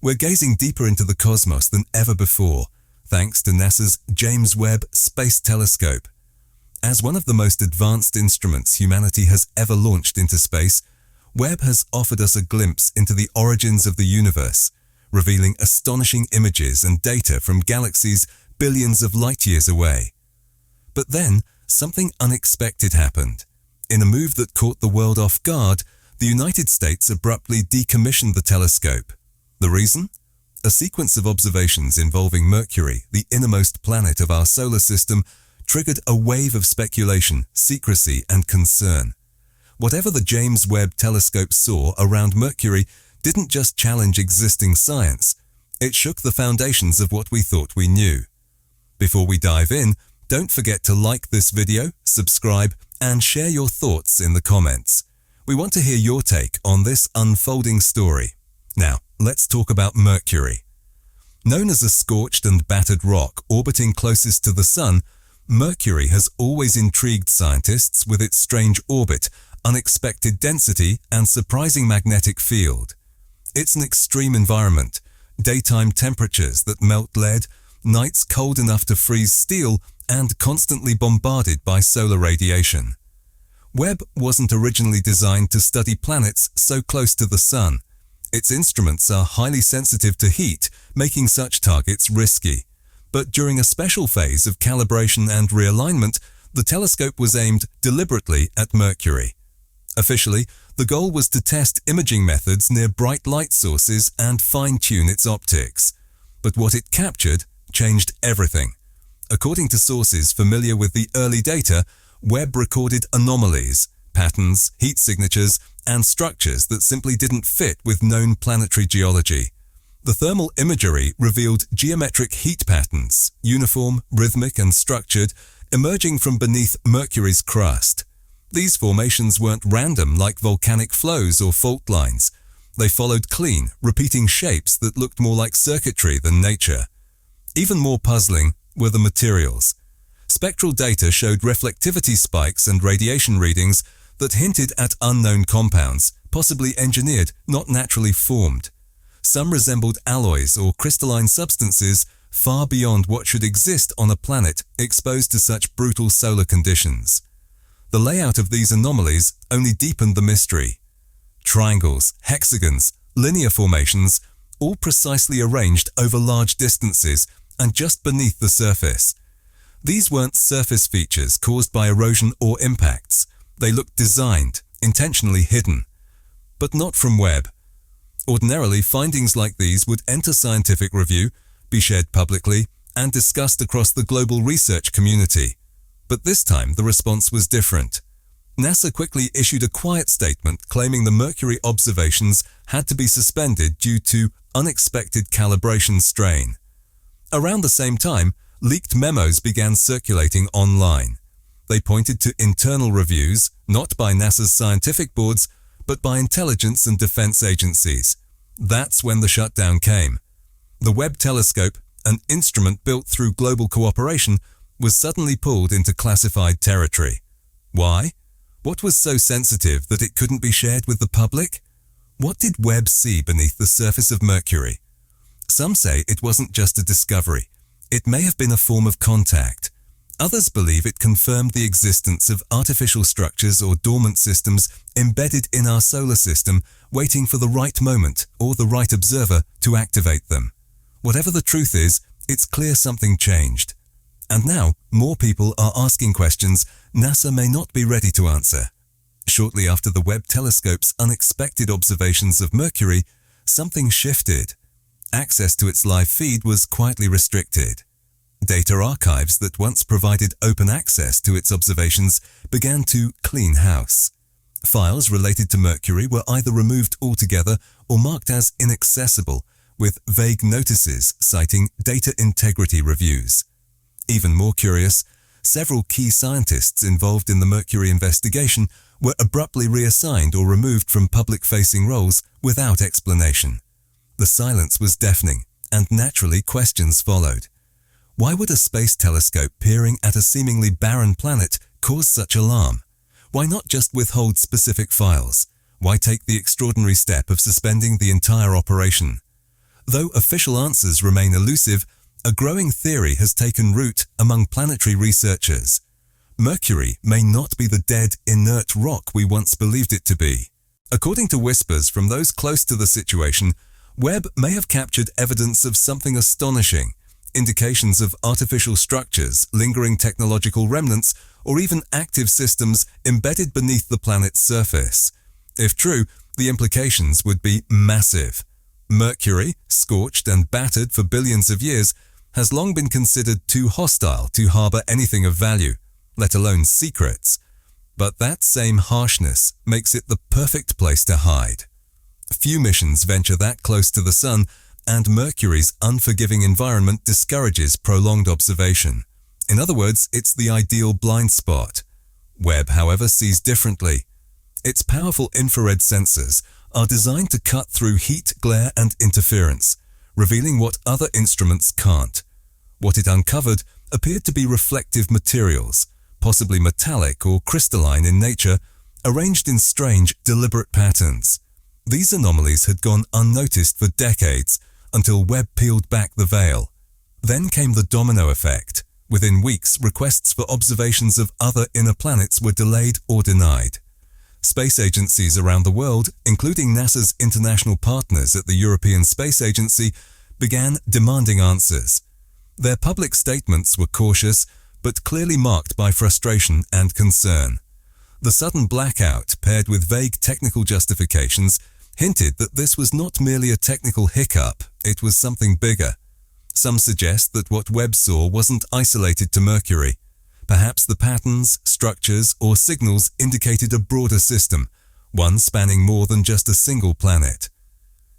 We're gazing deeper into the cosmos than ever before, thanks to NASA's James Webb Space Telescope. As one of the most advanced instruments humanity has ever launched into space, Webb has offered us a glimpse into the origins of the universe, revealing astonishing images and data from galaxies billions of light years away. But then, something unexpected happened. In a move that caught the world off guard, the United States abruptly decommissioned the telescope. The reason? A sequence of observations involving Mercury, the innermost planet of our solar system, triggered a wave of speculation, secrecy, and concern. Whatever the James Webb Telescope saw around Mercury didn't just challenge existing science, it shook the foundations of what we thought we knew. Before we dive in, don't forget to like this video, subscribe, and share your thoughts in the comments. We want to hear your take on this unfolding story. Now, let's talk about Mercury. Known as a scorched and battered rock orbiting closest to the Sun, Mercury has always intrigued scientists with its strange orbit, unexpected density, and surprising magnetic field. It's an extreme environment, daytime temperatures that melt lead, nights cold enough to freeze steel, and constantly bombarded by solar radiation. Webb wasn't originally designed to study planets so close to the Sun. Its instruments are highly sensitive to heat, making such targets risky. But during a special phase of calibration and realignment, the telescope was aimed deliberately at Mercury. Officially, the goal was to test imaging methods near bright light sources and fine-tune its optics. But what it captured changed everything. According to sources familiar with the early data, Webb recorded anomalies, patterns, heat signatures, and structures that simply didn't fit with known planetary geology. The thermal imagery revealed geometric heat patterns, uniform, rhythmic, and structured, emerging from beneath Mercury's crust. These formations weren't random like volcanic flows or fault lines. They followed clean, repeating shapes that looked more like circuitry than nature. Even more puzzling were the materials. Spectral data showed reflectivity spikes and radiation readings that hinted at unknown compounds, possibly engineered, not naturally formed. Some resembled alloys or crystalline substances far beyond what should exist on a planet exposed to such brutal solar conditions. The layout of these anomalies only deepened the mystery. Triangles, hexagons, linear formations, all precisely arranged over large distances and just beneath the surface. These weren't surface features caused by erosion or impacts. They looked designed, intentionally hidden. But not from Webb. Ordinarily, findings like these would enter scientific review, be shared publicly, and discussed across the global research community. But this time, the response was different. NASA quickly issued a quiet statement claiming the Mercury observations had to be suspended due to unexpected calibration strain. Around the same time, leaked memos began circulating online. They pointed to internal reviews, not by NASA's scientific boards, but by intelligence and defense agencies. That's when the shutdown came. The Webb telescope, an instrument built through global cooperation, was suddenly pulled into classified territory. Why? What was so sensitive that it couldn't be shared with the public? What did Webb see beneath the surface of Mercury? Some say it wasn't just a discovery. It may have been a form of contact. Others believe it confirmed the existence of artificial structures or dormant systems embedded in our solar system, waiting for the right moment or the right observer to activate them. Whatever the truth is, it's clear something changed. And now, more people are asking questions NASA may not be ready to answer. Shortly after the Webb telescope's unexpected observations of Mercury, something shifted. Access to its live feed was quietly restricted. Data archives that once provided open access to its observations began to clean house. Files related to Mercury were either removed altogether or marked as inaccessible, with vague notices citing data integrity reviews. Even more curious, several key scientists involved in the Mercury investigation were abruptly reassigned or removed from public-facing roles without explanation. The silence was deafening, and naturally questions followed. Why would a space telescope peering at a seemingly barren planet cause such alarm? Why not just withhold specific files? Why take the extraordinary step of suspending the entire operation? Though official answers remain elusive, a growing theory has taken root among planetary researchers. Mercury may not be the dead, inert rock we once believed it to be. According to whispers from those close to the situation, Webb may have captured evidence of something astonishing, indications of artificial structures, lingering technological remnants, or even active systems embedded beneath the planet's surface. If true, the implications would be massive. Mercury, scorched and battered for billions of years, has long been considered too hostile to harbor anything of value, let alone secrets. But that same harshness makes it the perfect place to hide. Few missions venture that close to the Sun, and Mercury's unforgiving environment discourages prolonged observation. In other words, it's the ideal blind spot. Webb, however, sees differently. Its powerful infrared sensors are designed to cut through heat, glare, and interference, revealing what other instruments can't. What it uncovered appeared to be reflective materials, possibly metallic or crystalline in nature, arranged in strange, deliberate patterns. These anomalies had gone unnoticed for decades until Webb peeled back the veil. Then came the domino effect. Within weeks, requests for observations of other inner planets were delayed or denied. Space agencies around the world, including NASA's international partners at the European Space Agency, began demanding answers. Their public statements were cautious, but clearly marked by frustration and concern. The sudden blackout, paired with vague technical justifications, hinted that this was not merely a technical hiccup, it was something bigger. Some suggest that what Webb saw wasn't isolated to Mercury. Perhaps the patterns, structures, or signals indicated a broader system, one spanning more than just a single planet.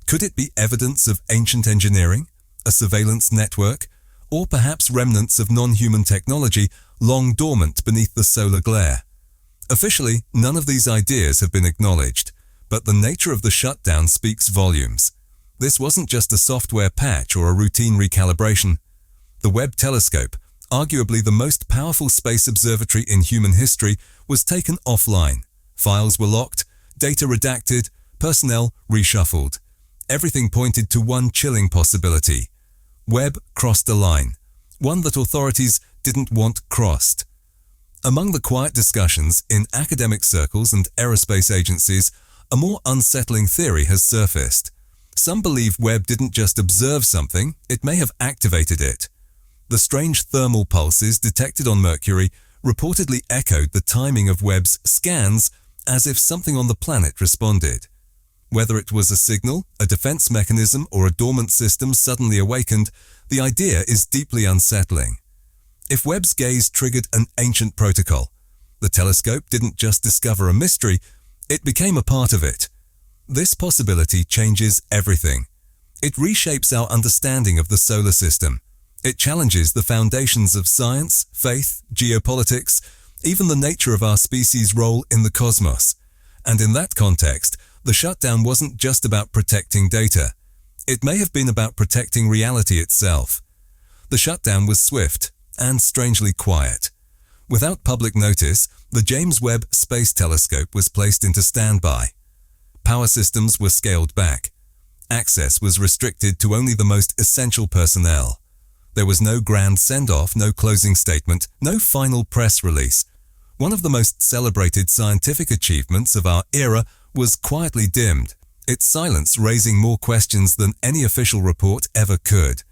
Could it be evidence of ancient engineering, a surveillance network, or perhaps remnants of non-human technology long dormant beneath the solar glare? Officially, none of these ideas have been acknowledged, but the nature of the shutdown speaks volumes. This wasn't just a software patch or a routine recalibration. The Webb telescope, arguably the most powerful space observatory in human history, was taken offline. Files were locked, data redacted, personnel reshuffled. Everything pointed to one chilling possibility. Webb crossed a line, one that authorities didn't want crossed. Among the quiet discussions in academic circles and aerospace agencies, a more unsettling theory has surfaced. Some believe Webb didn't just observe something, it may have activated it. The strange thermal pulses detected on Mercury reportedly echoed the timing of Webb's scans as if something on the planet responded. Whether it was a signal, a defense mechanism, or a dormant system suddenly awakened, the idea is deeply unsettling. If Webb's gaze triggered an ancient protocol, the telescope didn't just discover a mystery, it became a part of it. This possibility changes everything. It reshapes our understanding of the solar system. It challenges the foundations of science, faith, geopolitics, even the nature of our species' role in the cosmos. And in that context, the shutdown wasn't just about protecting data. It may have been about protecting reality itself. The shutdown was swift and strangely quiet. Without public notice, the James Webb Space Telescope was placed into standby. Power systems were scaled back. Access was restricted to only the most essential personnel. There was no grand send-off, no closing statement, no final press release. One of the most celebrated scientific achievements of our era was quietly dimmed, its silence raising more questions than any official report ever could.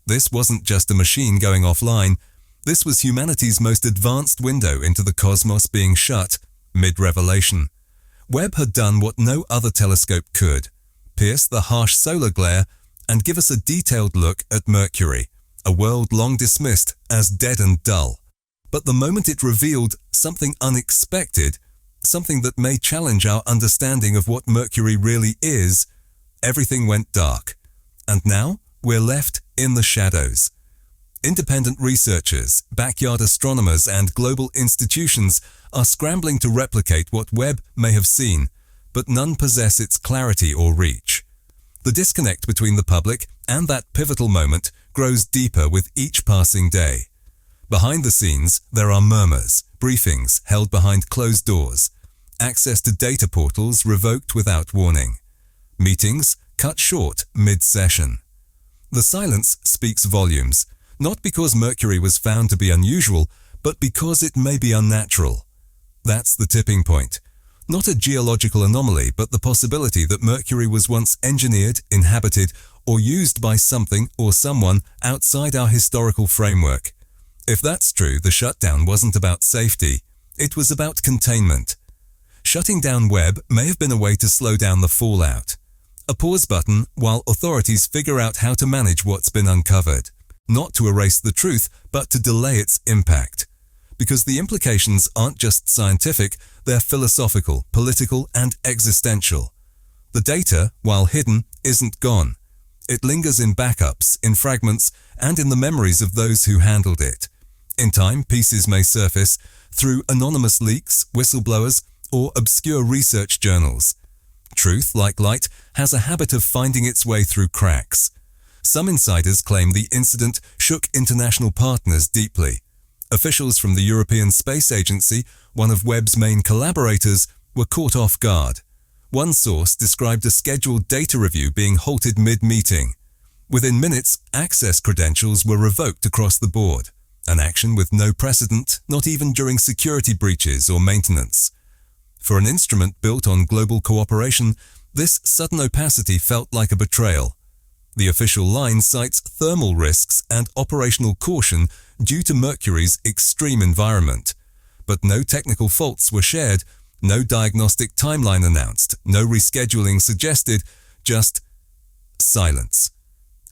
This wasn't just a machine going offline. This was humanity's most advanced window into the cosmos being shut mid-revelation. Webb had done what no other telescope could, pierce the harsh solar glare and give us a detailed look at Mercury, a world long dismissed as dead and dull. But the moment it revealed something unexpected, something that may challenge our understanding of what Mercury really is, everything went dark. And now we're left in the shadows. Independent researchers, backyard astronomers, and global institutions are scrambling to replicate what Webb may have seen, but none possess its clarity or reach. The disconnect between the public and that pivotal moment grows deeper with each passing day. Behind the scenes, there are murmurs, briefings held behind closed doors, access to data portals revoked without warning, meetings cut short mid-session. The silence speaks volumes, not because Mercury was found to be unusual, but because it may be unnatural. That's the tipping point. Not a geological anomaly, but the possibility that Mercury was once engineered, inhabited, or used by something or someone outside our historical framework. If that's true, the shutdown wasn't about safety, it was about containment. Shutting down Webb may have been a way to slow down the fallout. A pause button while authorities figure out how to manage what's been uncovered. Not to erase the truth, but to delay its impact. Because the implications aren't just scientific, they're philosophical, political, and existential. The data, while hidden, isn't gone. It lingers in backups, in fragments, and in the memories of those who handled it. In time, pieces may surface through anonymous leaks, whistleblowers, or obscure research journals. Truth, like light, has a habit of finding its way through cracks. Some insiders claim the incident shook international partners deeply. Officials from the European Space Agency, one of Webb's main collaborators, were caught off guard. One source described a scheduled data review being halted mid-meeting. Within minutes, access credentials were revoked across the board, an action with no precedent, not even during security breaches or maintenance. For an instrument built on global cooperation, this sudden opacity felt like a betrayal. The official line cites thermal risks and operational caution due to Mercury's extreme environment. But no technical faults were shared, no diagnostic timeline announced, no rescheduling suggested, just silence.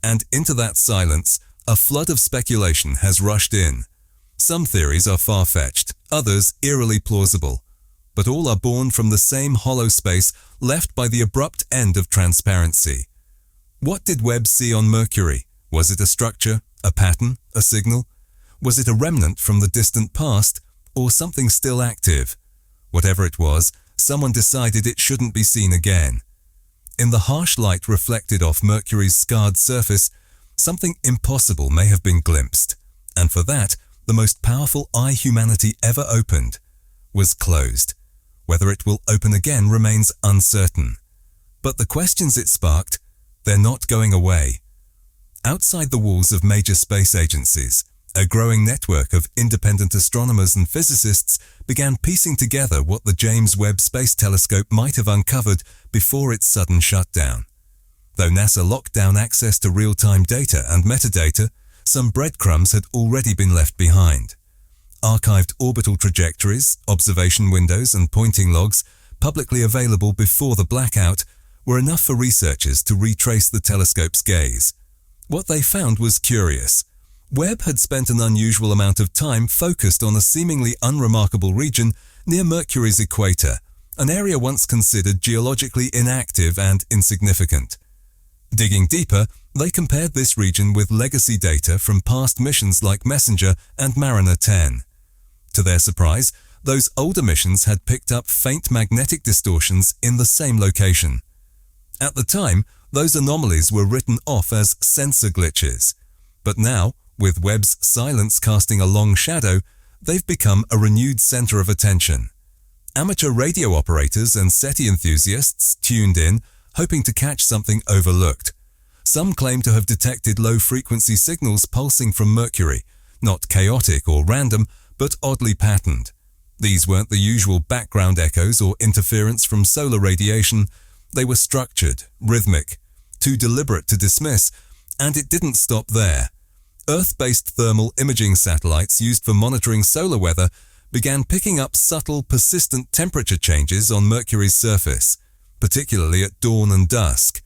And into that silence, a flood of speculation has rushed in. Some theories are far-fetched, others eerily plausible. But all are born from the same hollow space left by the abrupt end of transparency. What did Webb see on Mercury? Was it a structure, a pattern, a signal? Was it a remnant from the distant past, or something still active? Whatever it was, someone decided it shouldn't be seen again. In the harsh light reflected off Mercury's scarred surface, something impossible may have been glimpsed, and for that, the most powerful eye humanity ever opened was closed. Whether it will open again remains uncertain. But the questions it sparked, they're not going away. Outside the walls of major space agencies, a growing network of independent astronomers and physicists began piecing together what the James Webb Space Telescope might have uncovered before its sudden shutdown. Though NASA locked down access to real-time data and metadata, some breadcrumbs had already been left behind. Archived orbital trajectories, observation windows, and pointing logs, publicly available before the blackout, were enough for researchers to retrace the telescope's gaze. What they found was curious. Webb had spent an unusual amount of time focused on a seemingly unremarkable region near Mercury's equator, an area once considered geologically inactive and insignificant. Digging deeper, they compared this region with legacy data from past missions like Messenger and Mariner 10. To their surprise, those older missions had picked up faint magnetic distortions in the same location. At the time, those anomalies were written off as sensor glitches. But now, with Webb's silence casting a long shadow, they've become a renewed center of attention. Amateur radio operators and SETI enthusiasts tuned in, hoping to catch something overlooked. Some claim to have detected low-frequency signals pulsing from Mercury, not chaotic or random, but oddly patterned. These weren't the usual background echoes or interference from solar radiation. They were structured, rhythmic, too deliberate to dismiss, and it didn't stop there. Earth-based thermal imaging satellites used for monitoring solar weather began picking up subtle, persistent temperature changes on Mercury's surface, particularly at dawn and dusk.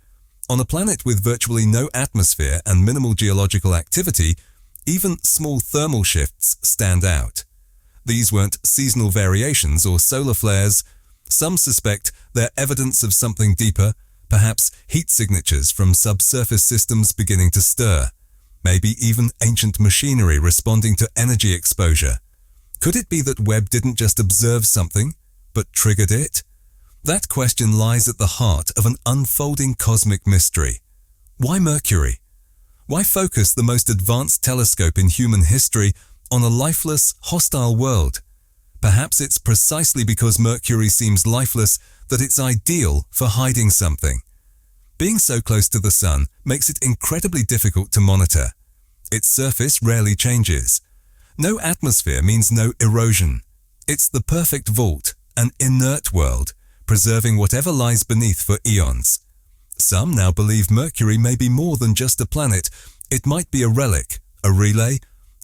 On a planet with virtually no atmosphere and minimal geological activity, even small thermal shifts stand out. These weren't seasonal variations or solar flares. Some suspect they're evidence of something deeper, perhaps heat signatures from subsurface systems beginning to stir, maybe even ancient machinery responding to energy exposure. Could it be that Webb didn't just observe something, but triggered it? That question lies at the heart of an unfolding cosmic mystery. Why Mercury? Why focus the most advanced telescope in human history on a lifeless, hostile world? Perhaps it's precisely because Mercury seems lifeless that it's ideal for hiding something. Being so close to the Sun makes it incredibly difficult to monitor. Its surface rarely changes. No atmosphere means no erosion. It's the perfect vault, an inert world, preserving whatever lies beneath for eons. Some now believe Mercury may be more than just a planet. It might be a relic, a relay,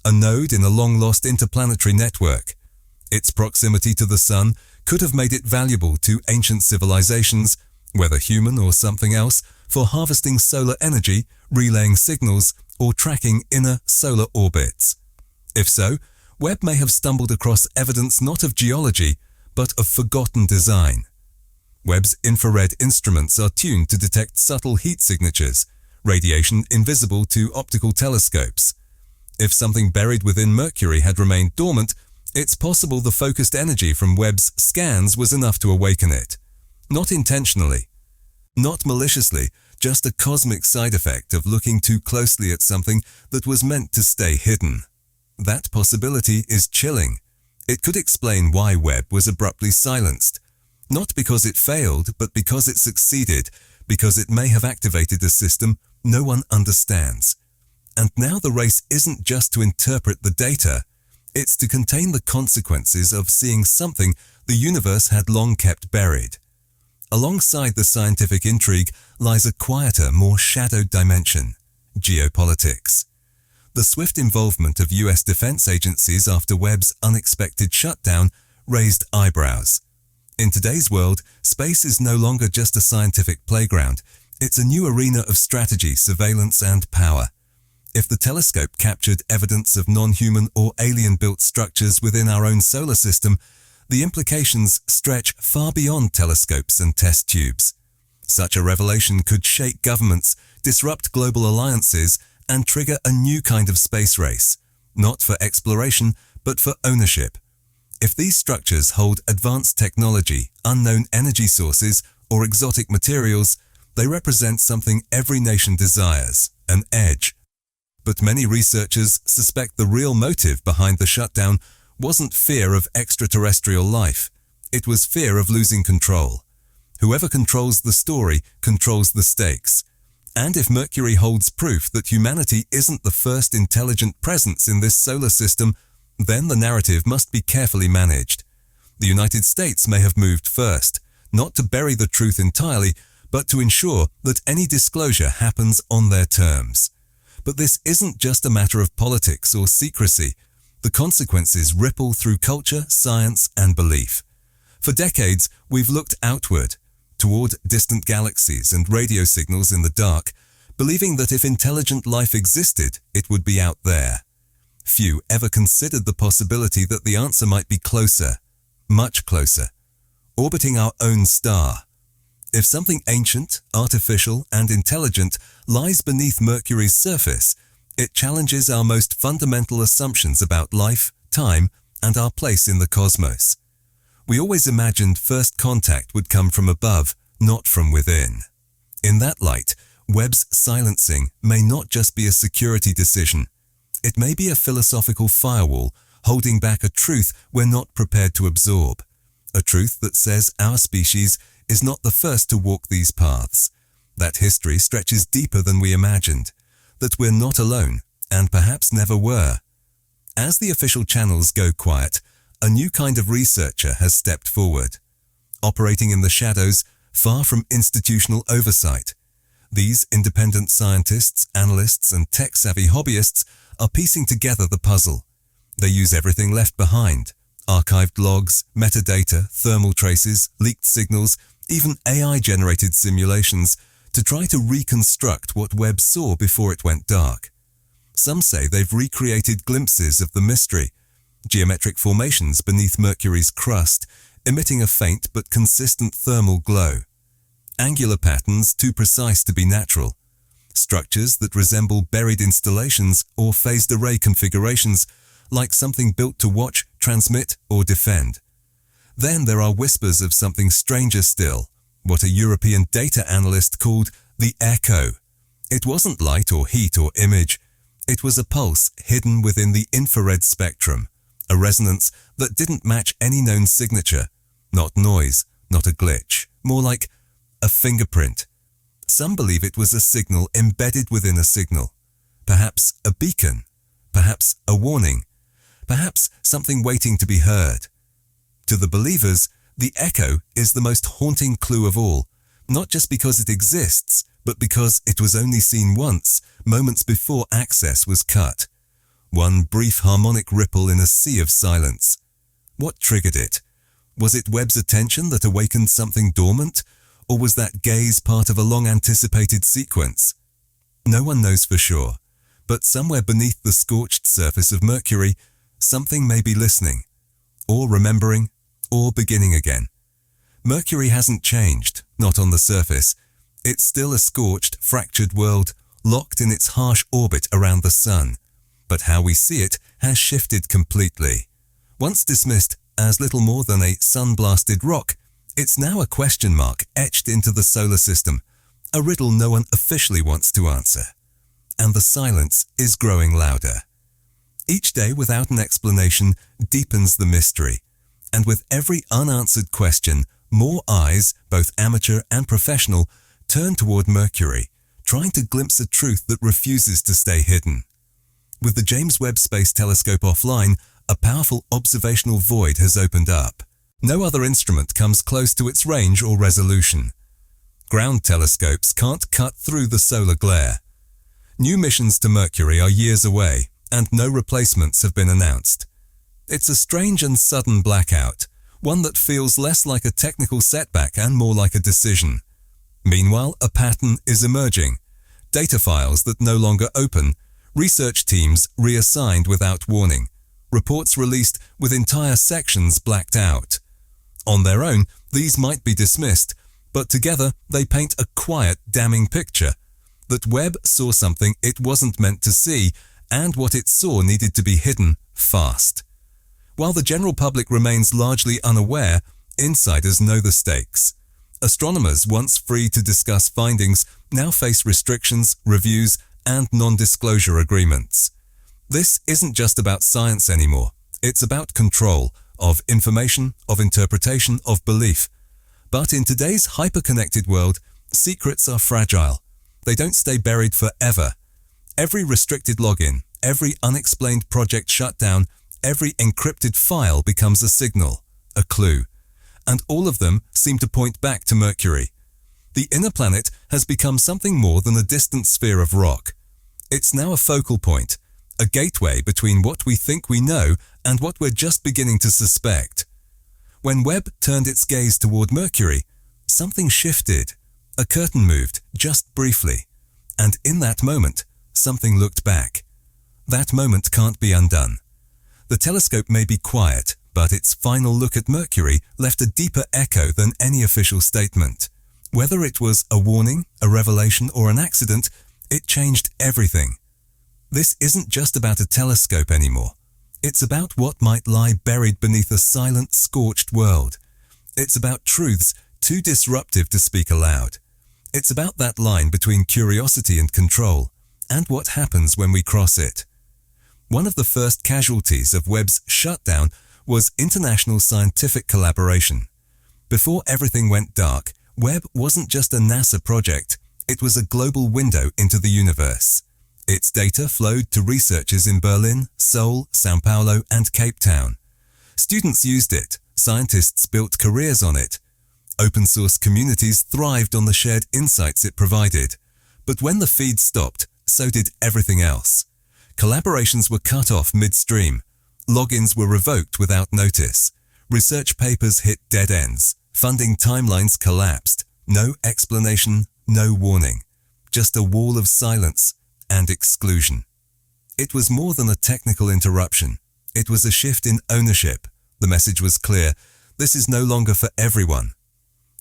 a node in a long-lost interplanetary network. Its proximity to the Sun could have made it valuable to ancient civilizations, whether human or something else, for harvesting solar energy, relaying signals, or tracking inner solar orbits. If so, Webb may have stumbled across evidence not of geology, but of forgotten design. Webb's infrared instruments are tuned to detect subtle heat signatures, radiation invisible to optical telescopes. If something buried within Mercury had remained dormant, it's possible the focused energy from Webb's scans was enough to awaken it. Not intentionally, not maliciously, just a cosmic side effect of looking too closely at something that was meant to stay hidden. That possibility is chilling. It could explain why Webb was abruptly silenced. Not because it failed, but because it succeeded, because it may have activated a system no one understands. And now the race isn't just to interpret the data, it's to contain the consequences of seeing something the universe had long kept buried. Alongside the scientific intrigue lies a quieter, more shadowed dimension: geopolitics. The swift involvement of US defense agencies after Webb's unexpected shutdown raised eyebrows. In today's world, space is no longer just a scientific playground. It's a new arena of strategy, surveillance, and power. If the telescope captured evidence of non-human or alien-built structures within our own solar system, the implications stretch far beyond telescopes and test tubes. Such a revelation could shake governments, disrupt global alliances, and trigger a new kind of space race, not for exploration, but for ownership. If these structures hold advanced technology, unknown energy sources, or exotic materials, they represent something every nation desires: an edge. But many researchers suspect the real motive behind the shutdown wasn't fear of extraterrestrial life. It was fear of losing control. Whoever controls the story controls the stakes. And if Mercury holds proof that humanity isn't the first intelligent presence in this solar system, then the narrative must be carefully managed. The United States may have moved first, not to bury the truth entirely, but to ensure that any disclosure happens on their terms. But this isn't just a matter of politics or secrecy. The consequences ripple through culture, science, and belief. For decades, we've looked outward, toward distant galaxies and radio signals in the dark, believing that if intelligent life existed, it would be out there. Few ever considered the possibility that the answer might be closer, much closer, orbiting our own star. If something ancient, artificial, and intelligent lies beneath Mercury's surface, it challenges our most fundamental assumptions about life, time, and our place in the cosmos. We always imagined first contact would come from above, not from within. In that light, Webb's silencing may not just be a security decision. It may be a philosophical firewall holding back a truth we're not prepared to absorb. A truth that says our species is not the first to walk these paths, that history stretches deeper than we imagined, that we're not alone, and perhaps never were. As the official channels go quiet, a new kind of researcher has stepped forward. Operating in the shadows, far from institutional oversight, these independent scientists, analysts, and tech-savvy hobbyists are piecing together the puzzle. They use everything left behind: archived logs, metadata, thermal traces, leaked signals, even AI-generated simulations, to try to reconstruct what Webb saw before it went dark. Some say they've recreated glimpses of the mystery, geometric formations beneath Mercury's crust, emitting a faint but consistent thermal glow. Angular patterns too precise to be natural. Structures that resemble buried installations or phased array configurations, like something built to watch, transmit, or defend. Then there are whispers of something stranger still, what a European data analyst called the echo. It wasn't light or heat or image. It was a pulse hidden within the infrared spectrum, a resonance that didn't match any known signature. Not noise, not a glitch, more like a fingerprint. Some believe it was a signal embedded within a signal. Perhaps a beacon. Perhaps a warning. Perhaps something waiting to be heard. To the believers, the echo is the most haunting clue of all, not just because it exists, but because it was only seen once, moments before access was cut. One brief harmonic ripple in a sea of silence. What triggered it? Was it Webb's attention that awakened something dormant, or was that gaze part of a long-anticipated sequence? No one knows for sure, but somewhere beneath the scorched surface of Mercury, something may be listening, or remembering, or beginning again. Mercury hasn't changed, not on the surface. It's still a scorched, fractured world, locked in its harsh orbit around the sun. But how we see it has shifted completely. Once dismissed as little more than a sun-blasted rock, it's now a question mark etched into the solar system, a riddle no one officially wants to answer. And the silence is growing louder. Each day without an explanation deepens the mystery, and with every unanswered question, more eyes, both amateur and professional, turn toward Mercury, trying to glimpse a truth that refuses to stay hidden. With the James Webb Space Telescope offline, a powerful observational void has opened up. No other instrument comes close to its range or resolution. Ground telescopes can't cut through the solar glare. New missions to Mercury are years away, and no replacements have been announced. It's a strange and sudden blackout, one that feels less like a technical setback and more like a decision. Meanwhile, a pattern is emerging. Data files that no longer open, research teams reassigned without warning, reports released with entire sections blacked out. On their own, these might be dismissed, but together they paint a quiet, damning picture that Webb saw something it wasn't meant to see, and what it saw needed to be hidden fast. While the general public remains largely unaware, insiders know the stakes. Astronomers, once free to discuss findings, now face restrictions, reviews, and non-disclosure agreements. This isn't just about science anymore. It's about control of information, of interpretation, of belief. But in today's hyper-connected world, secrets are fragile. They don't stay buried forever. Every restricted login, every unexplained project shutdown, every encrypted file becomes a signal, a clue. And all of them seem to point back to Mercury. The inner planet has become something more than a distant sphere of rock. It's now a focal point, a gateway between what we think we know and what we're just beginning to suspect. When Webb turned its gaze toward Mercury, something shifted. A curtain moved, just briefly. And in that moment, something looked back. That moment can't be undone. The telescope may be quiet, but its final look at Mercury left a deeper echo than any official statement. Whether it was a warning, a revelation, or an accident, it changed everything. This isn't just about a telescope anymore. It's about what might lie buried beneath a silent, scorched world. It's about truths too disruptive to speak aloud. It's about that line between curiosity and control, and what happens when we cross it. One of the first casualties of Webb's shutdown was international scientific collaboration. Before everything went dark, Webb wasn't just a NASA project, it was a global window into the universe. Its data flowed to researchers in Berlin, Seoul, São Paulo, and Cape Town. Students used it, scientists built careers on it. Open source communities thrived on the shared insights it provided. But when the feed stopped, so did everything else. Collaborations were cut off midstream. Logins were revoked without notice. Research papers hit dead ends. Funding timelines collapsed. No explanation, no warning. Just a wall of silence and exclusion. It was more than a technical interruption. It was a shift in ownership. The message was clear. This is no longer for everyone.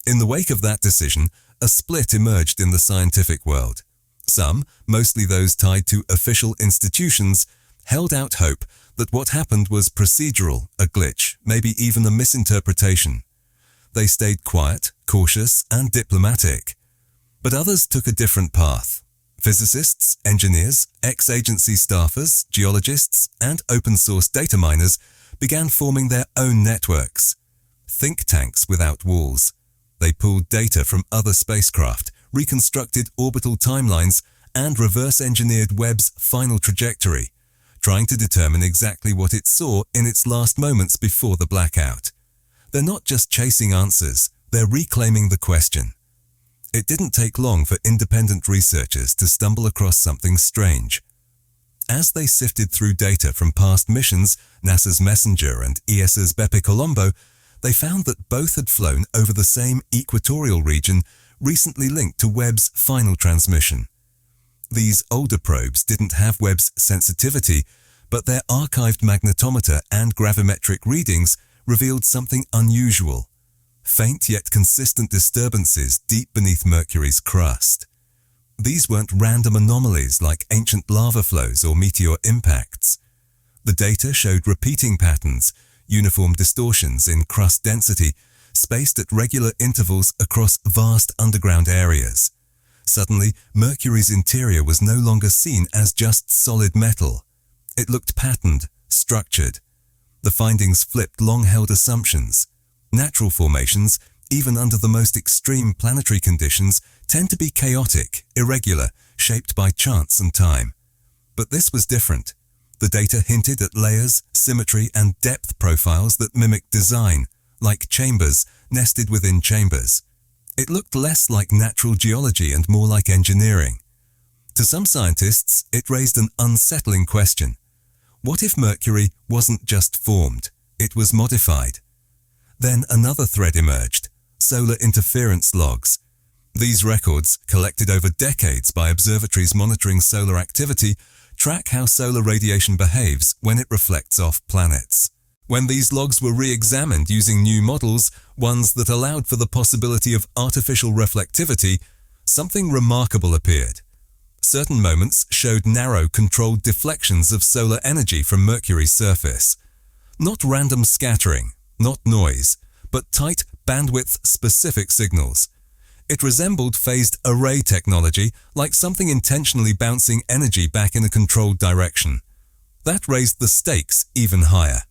In the wake of that decision, a split emerged in the scientific world. Some, mostly those tied to official institutions, held out hope that what happened was procedural, a glitch, maybe even a misinterpretation. They stayed quiet, cautious, and diplomatic. But others took a different path. Physicists, engineers, ex-agency staffers, geologists, and open-source data miners began forming their own networks. Think tanks without walls. They pulled data from other spacecraft, reconstructed orbital timelines, and reverse-engineered Webb's final trajectory, trying to determine exactly what it saw in its last moments before the blackout. They're not just chasing answers, they're reclaiming the question. It didn't take long for independent researchers to stumble across something strange. As they sifted through data from past missions, NASA's Messenger and ESA's Bepi Colombo, they found that both had flown over the same equatorial region recently linked to Webb's final transmission. These older probes didn't have Webb's sensitivity, but their archived magnetometer and gravimetric readings revealed something unusual: faint yet consistent disturbances deep beneath Mercury's crust. These weren't random anomalies like ancient lava flows or meteor impacts. The data showed repeating patterns, uniform distortions in crust density, spaced at regular intervals across vast underground areas. Suddenly, Mercury's interior was no longer seen as just solid metal. It looked patterned, structured. The findings flipped long-held assumptions. Natural formations, even under the most extreme planetary conditions, tend to be chaotic, irregular, shaped by chance and time. But this was different. The data hinted at layers, symmetry, and depth profiles that mimic design, like chambers nested within chambers. It looked less like natural geology and more like engineering. To some scientists, it raised an unsettling question. What if Mercury wasn't just formed, it was modified? Then another thread emerged: solar interference logs. These records, collected over decades by observatories monitoring solar activity, track how solar radiation behaves when it reflects off planets. When these logs were re-examined using new models, ones that allowed for the possibility of artificial reflectivity, something remarkable appeared. Certain moments showed narrow, controlled deflections of solar energy from Mercury's surface. Not random scattering, not noise, but tight, bandwidth-specific signals. It resembled phased array technology, like something intentionally bouncing energy back in a controlled direction. That raised the stakes even higher.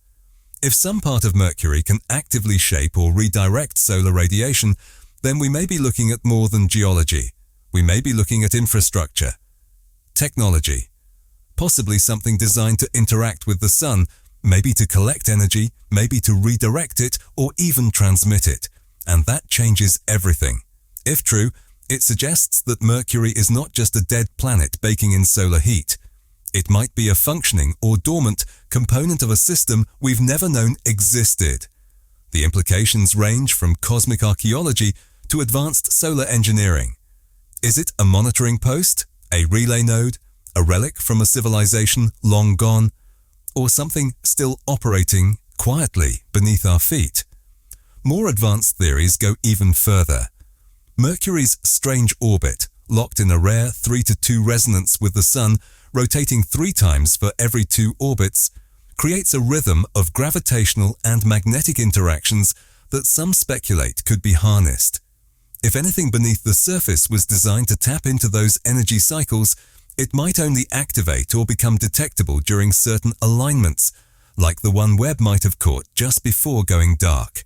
If some part of Mercury can actively shape or redirect solar radiation, then we may be looking at more than geology. We may be looking at infrastructure, technology, possibly something designed to interact with the sun, maybe to collect energy, maybe to redirect it, or even transmit it. And that changes everything. If true, it suggests that Mercury is not just a dead planet baking in solar heat. It might be a functioning or dormant component of a system we've never known existed. The implications range from cosmic archaeology to advanced solar engineering. Is it a monitoring post, a relay node, a relic from a civilization long gone, or something still operating quietly beneath our feet? More advanced theories go even further. Mercury's strange orbit, locked in a rare 3-to-2 resonance with the Sun, rotating 3 times for every 2 orbits, creates a rhythm of gravitational and magnetic interactions that some speculate could be harnessed. If anything beneath the surface was designed to tap into those energy cycles, it might only activate or become detectable during certain alignments, like the one Webb might have caught just before going dark.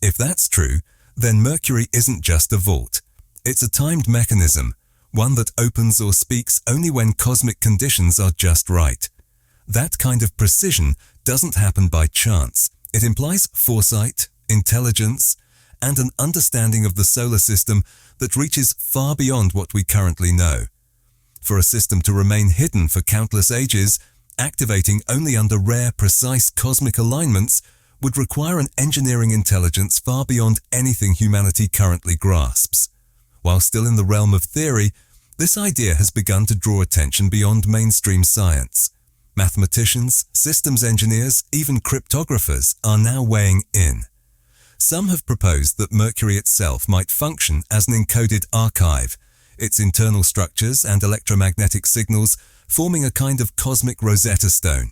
If that's true, then Mercury isn't just a vault. It's a timed mechanism, one that opens or speaks only when cosmic conditions are just right. That kind of precision doesn't happen by chance. It implies foresight, intelligence, and an understanding of the solar system that reaches far beyond what we currently know. For a system to remain hidden for countless ages, activating only under rare, precise cosmic alignments, would require an engineering intelligence far beyond anything humanity currently grasps. While still in the realm of theory, this idea has begun to draw attention beyond mainstream science. Mathematicians, systems engineers, even cryptographers are now weighing in. Some have proposed that Mercury itself might function as an encoded archive, its internal structures and electromagnetic signals forming a kind of cosmic Rosetta Stone.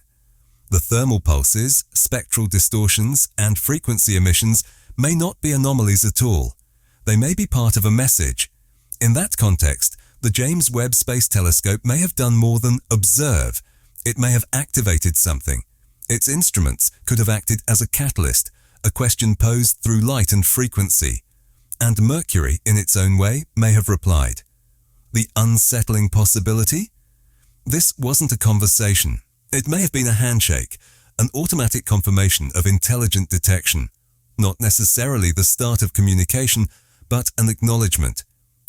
The thermal pulses, spectral distortions, and frequency emissions may not be anomalies at all. They may be part of a message. In that context, the James Webb Space Telescope may have done more than observe. It may have activated something. Its instruments could have acted as a catalyst, a question posed through light and frequency. And Mercury, in its own way, may have replied. The unsettling possibility? This wasn't a conversation. It may have been a handshake, an automatic confirmation of intelligent detection. Not necessarily the start of communication, but an acknowledgement.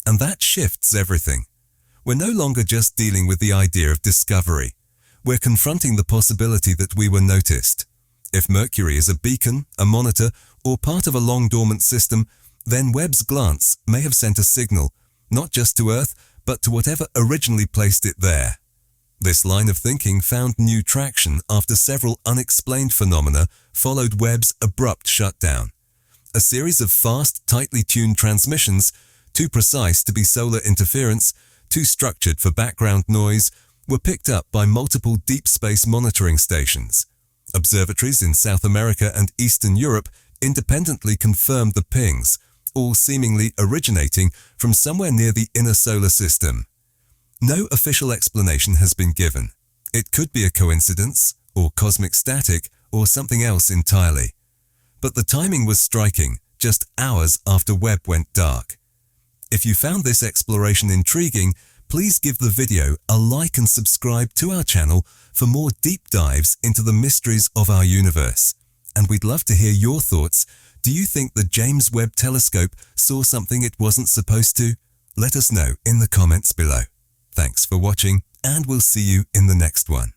And that shifts everything. We're no longer just dealing with the idea of discovery. We're confronting the possibility that we were noticed. If Mercury is a beacon, a monitor, or part of a long-dormant system, then Webb's glance may have sent a signal, not just to Earth, but to whatever originally placed it there. This line of thinking found new traction after several unexplained phenomena followed Webb's abrupt shutdown. A series of fast, tightly tuned transmissions, too precise to be solar interference, too structured for background noise, were picked up by multiple deep space monitoring stations. Observatories in South America and Eastern Europe independently confirmed the pings, all seemingly originating from somewhere near the inner solar system. No official explanation has been given. It could be a coincidence, or cosmic static, or something else entirely. But the timing was striking, just hours after Webb went dark. If you found this exploration intriguing, please give the video a like and subscribe to our channel for more deep dives into the mysteries of our universe. And we'd love to hear your thoughts. Do you think the James Webb Telescope saw something it wasn't supposed to? Let us know in the comments below. Thanks for watching, and we'll see you in the next one.